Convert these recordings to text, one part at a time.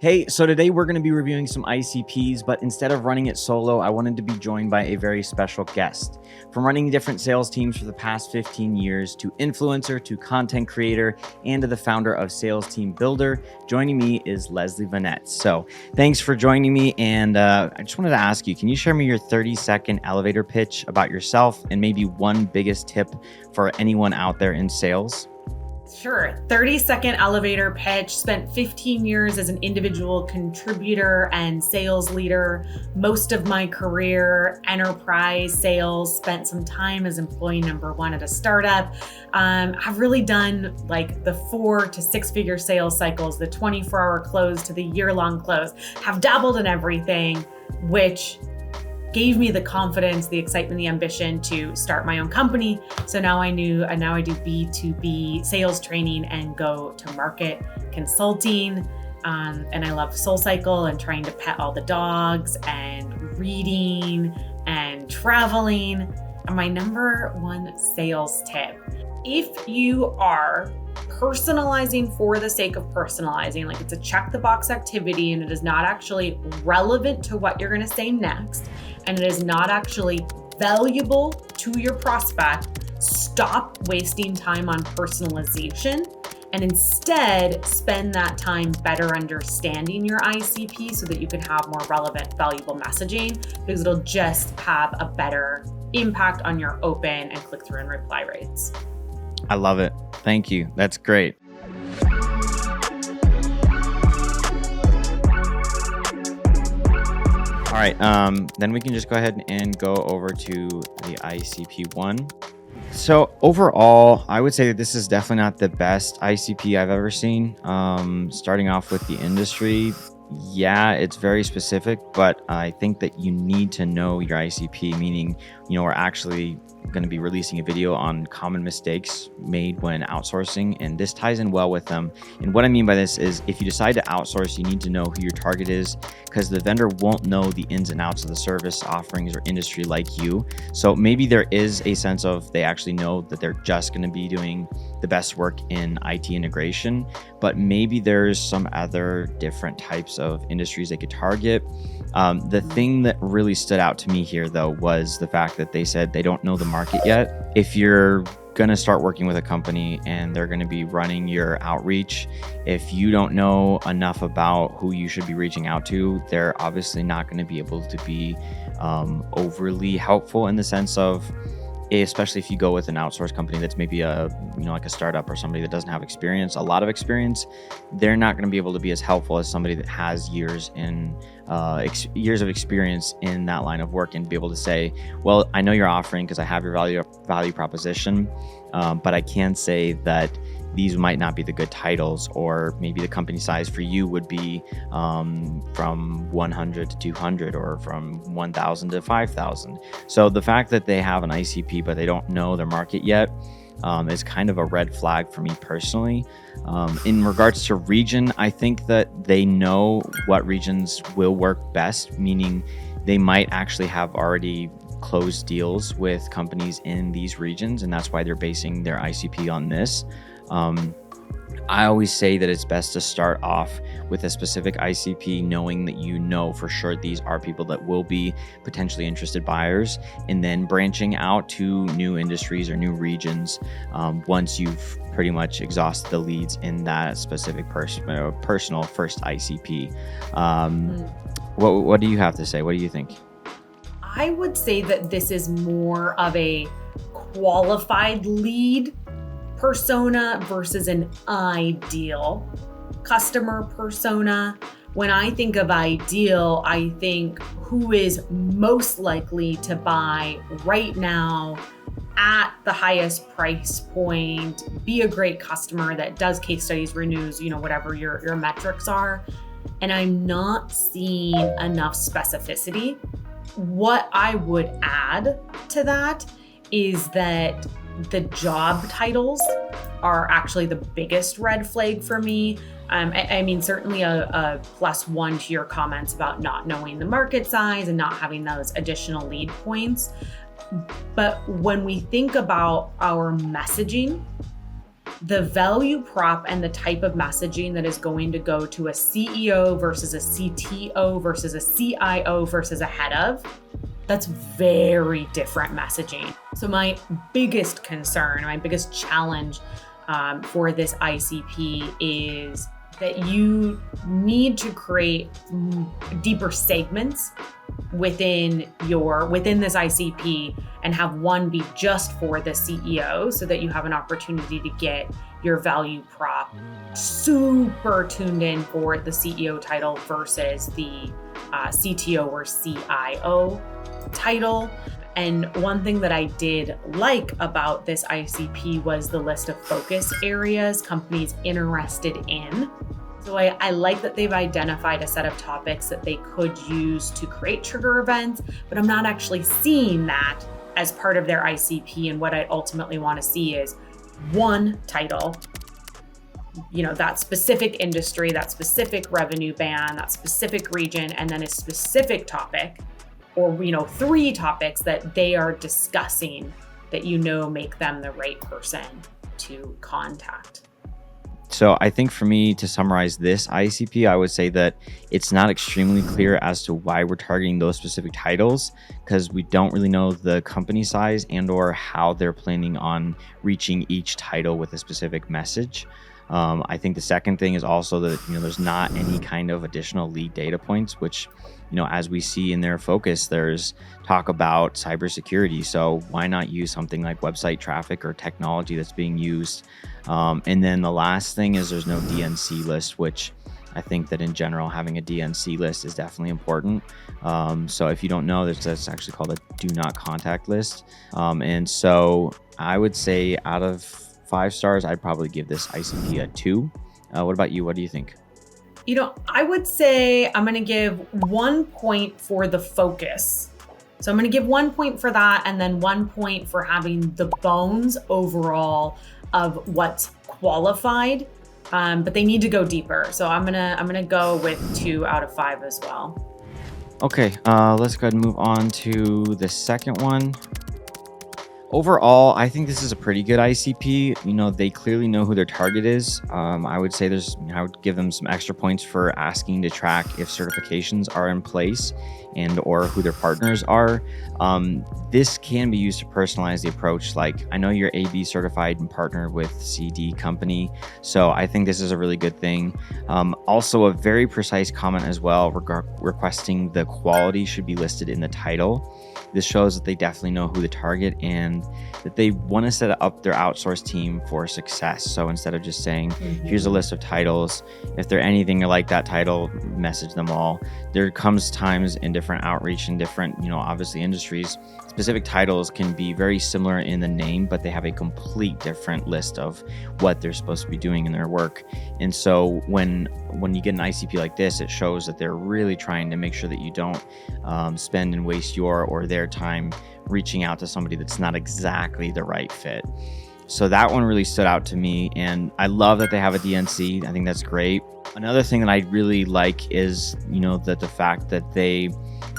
Hey, so today we're going to be reviewing some ICPs, but instead of running it solo, I wanted to be joined by a very special guest. From running different sales teams for the past 15 years, to influencer, to content creator, and to the founder of Sales Team Builder, joining me is Leslie Venetz. So thanks for joining me, and I just wanted to ask you, can you share me your 30-second elevator pitch about yourself and maybe one biggest tip for anyone out there in sales? Sure. 30-second elevator pitch. Spent 15 years as an individual contributor and sales leader. Most of my career, enterprise sales. Spent some time as employee number one at a startup. I've really done like the 4 to 6 figure sales cycles, the 24-hour close to the year-long close. Have dabbled in everything, which gave me the confidence, the excitement, the ambition to start my own company. So now I do B2B sales training and go to market consulting. And I love SoulCycle and trying to pet all the dogs and reading and traveling. And my number one sales tip, if you are personalizing for the sake of personalizing, like it's a check the box activity and it is not actually relevant to what you're going to say next, and it is not actually valuable to your prospect, stop wasting time on personalization and instead spend that time better understanding your ICP so that you can have more relevant, valuable messaging, because it'll just have a better impact on your open and click-through and reply rates. I love it. Thank you. That's great. All right, then we can just go ahead and go over to the ICP one. So overall, I would say that this is definitely not the best ICP I've ever seen. Starting off with the industry, yeah, it's very specific, but I think that you need to know your ICP, meaning, we're actually going to be releasing a video on common mistakes made when outsourcing, and this ties in well with them. And what I mean by this is, if you decide to outsource, you need to know who your target is, because the vendor won't know the ins and outs of the service offerings or industry like you. So maybe there is a sense of they actually know that they're just going to be doing the best work in IT integration, but maybe there's some other different types of industries they could target. The thing that really stood out to me here, though, was the fact that they said they don't know the market yet. If you're going to start working with a company and they're going to be running your outreach, if you don't know enough about who you should be reaching out to, they're obviously not going to be able to be overly helpful, in the sense of, especially if you go with an outsourced company that's maybe like a startup or somebody that doesn't have a lot of experience, they're not going to be able to be as helpful as somebody that has years of experience in that line of work, and be able to say, well, I know you're offering because I have your value proposition, but I can say that these might not be the good titles, or maybe the company size for you would be from 100 to 200, or from 1,000 to 5,000. So the fact that they have an ICP but they don't know their market yet is kind of a red flag for me personally. In regards to region, I think that they know what regions will work best, meaning they might actually have already closed deals with companies in these regions, and that's why they're basing their ICP on this. I always say that it's best to start off with a specific ICP, knowing that you know for sure these are people that will be potentially interested buyers, and then branching out to new industries or new regions once you've pretty much exhausted the leads in that specific personal first ICP. What do you have to say? What do you think? I would say that this is more of a qualified lead persona versus an ideal customer persona. When I think of ideal, I think who is most likely to buy right now at the highest price point, be a great customer that does case studies, renews, whatever your metrics are. And I'm not seeing enough specificity. What I would add to that is that the job titles are actually the biggest red flag for me. I mean, certainly a +1 to your comments about not knowing the market size and not having those additional lead points. But when we think about our messaging, the value prop and the type of messaging that is going to go to a CEO versus a CTO versus a CIO versus a head of, that's very different messaging. So my biggest concern, my biggest challenge for this ICP is that you need to create deeper segments within this ICP and have one be just for the CEO so that you have an opportunity to get your value prop super tuned in for the CEO title versus the CTO or CIO title. And one thing that I did like about this ICP was the list of focus areas companies interested in. So I like that they've identified a set of topics that they could use to create trigger events, but I'm not actually seeing that as part of their ICP. And what I ultimately want to see is one title, that specific industry, that specific revenue band, that specific region, and then a specific topic or, 3 topics that they are discussing that make them the right person to contact. So I think for me to summarize this ICP, I would say that it's not extremely clear as to why we're targeting those specific titles because we don't really know the company size and or how they're planning on reaching each title with a specific message. I think the second thing is also that, there's not any kind of additional lead data points, which, as we see in their focus, there's talk about cybersecurity. So why not use something like website traffic or technology that's being used? And then the last thing is there's no DNC list, which I think that in general, having a DNC list is definitely important. So if you don't know, that's actually called a do not contact list. And so I would say out of 5 stars, I'd probably give this ICP a 2. What about you? What do you think? I would say I'm going to give 1 point for the focus. So I'm going to give 1 point for that, and then 1 point for having the bones overall of what's qualified. But they need to go deeper. So I'm gonna go with 2 out of 5 as well. Okay, let's go ahead and move on to the second one. Overall, I think this is a pretty good ICP. They clearly know who their target is. I would say I would give them some extra points for asking to track if certifications are in place and or who their partners are. This can be used to personalize the approach. Like, I know you're AB certified and partnered with CD company. So I think this is a really good thing. Also a very precise comment as well, requesting the quality should be listed in the title. This shows that they definitely know who the target and that they want to set up their outsourced team for success. So instead of just saying, here's a list of titles, if they're anything like that title, message them all. There comes times in different outreach and different, obviously industries, specific titles can be very similar in the name, but they have a complete different list of what they're supposed to be doing in their work. And so when you get an ICP like this, it shows that they're really trying to make sure that you don't spend and waste your or their time reaching out to somebody that's not exactly the right fit. So that one really stood out to me, and I love that they have a DNC. I think that's great. Another thing that I really like is, that the fact that they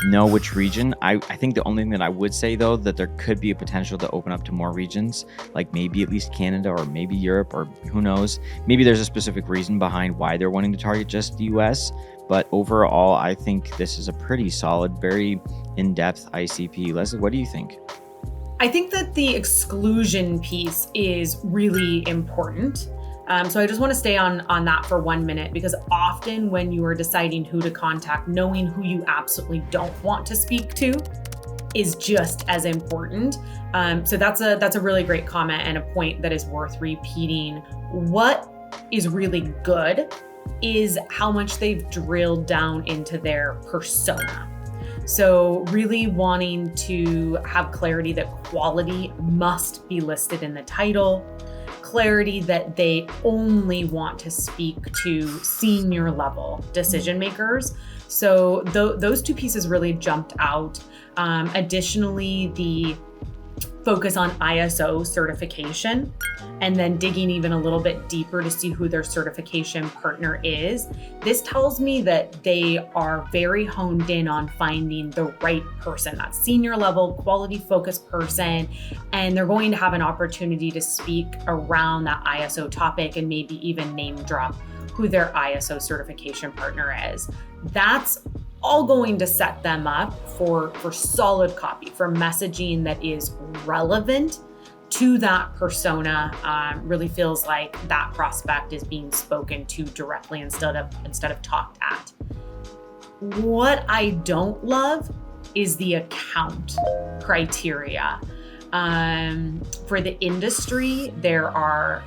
know which region. I think the only thing that I would say though, that there could be a potential to open up to more regions, like maybe at least Canada or maybe Europe, or who knows, maybe there's a specific reason behind why they're wanting to target just the US. But overall, I think this is a pretty solid, very in-depth ICP. Leslie, what do you think? I think that the exclusion piece is really important. So I just want to stay on that for 1 minute, because often when you are deciding who to contact, knowing who you absolutely don't want to speak to is just as important. So that's a really great comment and a point that is worth repeating. What is really good is how much they've drilled down into their persona. So really wanting to have clarity that quality must be listed in the title, clarity that they only want to speak to senior level decision makers. So those 2 pieces really jumped out. Additionally, the focus on ISO certification, and then digging even a little bit deeper to see who their certification partner is. This tells me that they are very honed in on finding the right person, that senior level, quality focused person, and they're going to have an opportunity to speak around that ISO topic and maybe even name drop who their ISO certification partner is. That's all going to set them up for solid copy, for messaging that is relevant to that persona. Really feels like that prospect is being spoken to directly instead of talked at. What I don't love is the account criteria. For the industry, there's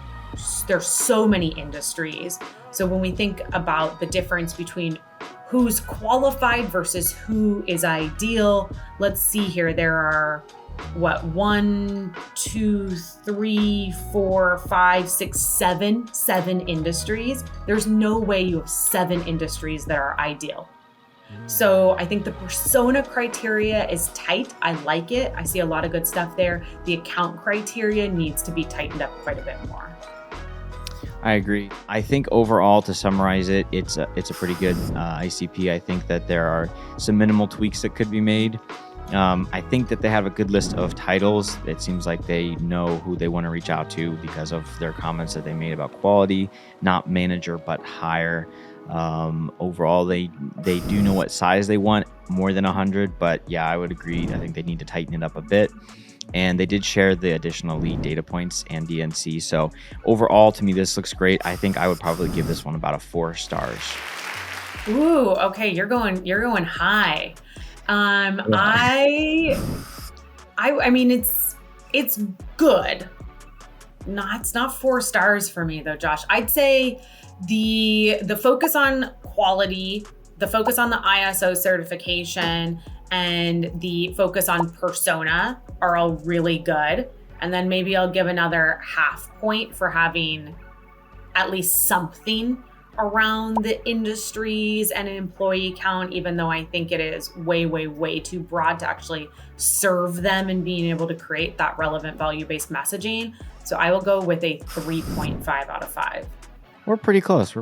so many industries. So when we think about the difference between who's qualified versus who is ideal, let's see here. There are 1, 2, 3, 4, 5, 6, 7 industries. There's no way you have 7 industries that are ideal. So I think the persona criteria is tight. I like it. I see a lot of good stuff there. The account criteria needs to be tightened up quite a bit more. I agree. I think overall, to summarize it, it's a pretty good ICP. I think that there are some minimal tweaks that could be made. I think that they have a good list of titles. It seems like they know who they want to reach out to because of their comments that they made about quality, not manager, but higher. Overall, they do know what size they want, more than 100. But yeah, I would agree. I think they need to tighten it up a bit. And they did share the additional lead data points and DNC. So overall, to me, this looks great. I think I would probably give this one about a 4 stars. Ooh, okay, you're going high. I mean, it's good. It's not 4 stars for me though, Josh. I'd say the focus on quality, the focus on the ISO certification, and the focus on persona are all really good. And then maybe I'll give another half point for having at least something around the industries and an employee count, even though I think it is way, way, way too broad to actually serve them and being able to create that relevant value-based messaging. So I will go with a 3.5 out of 5. We're pretty close.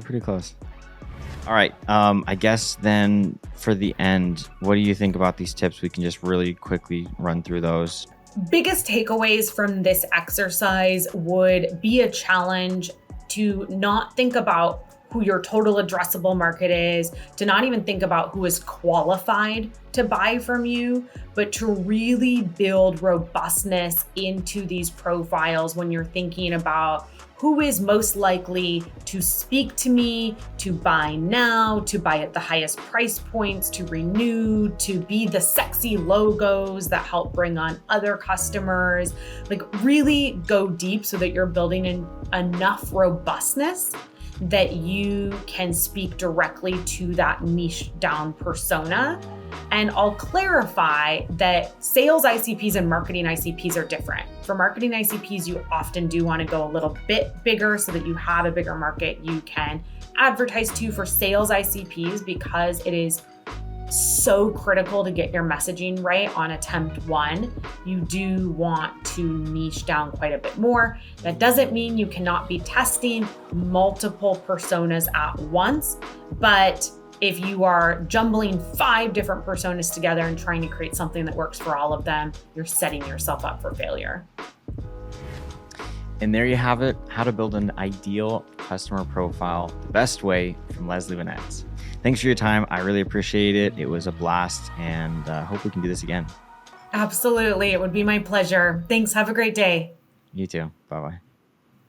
All right. I guess then for the end, what do you think about these tips? We can just really quickly run through those. Biggest takeaways from this exercise would be a challenge to not think about who your total addressable market is, to not even think about who is qualified to buy from you, but to really build robustness into these profiles when you're thinking about who is most likely to speak to me, to buy now, to buy at the highest price points, to renew, to be the sexy logos that help bring on other customers. Like really go deep so that you're building in enough robustness that you can speak directly to that niche down persona. And I'll clarify that sales ICPs and marketing ICPs are different. For marketing ICPs, you often do want to go a little bit bigger so that you have a bigger market you can advertise to. For sales ICPs, because it is so critical to get your messaging right on attempt 1, you do want to niche down quite a bit more. That doesn't mean you cannot be testing multiple personas at once, but if you are jumbling 5 different personas together and trying to create something that works for all of them, you're setting yourself up for failure. And there you have it, how to build an ideal customer profile the best way, from Leslie Venetz. Thanks for your time. I really appreciate it. It was a blast, and hope we can do this again. Absolutely. It would be my pleasure. Thanks. Have a great day. You too. Bye-bye.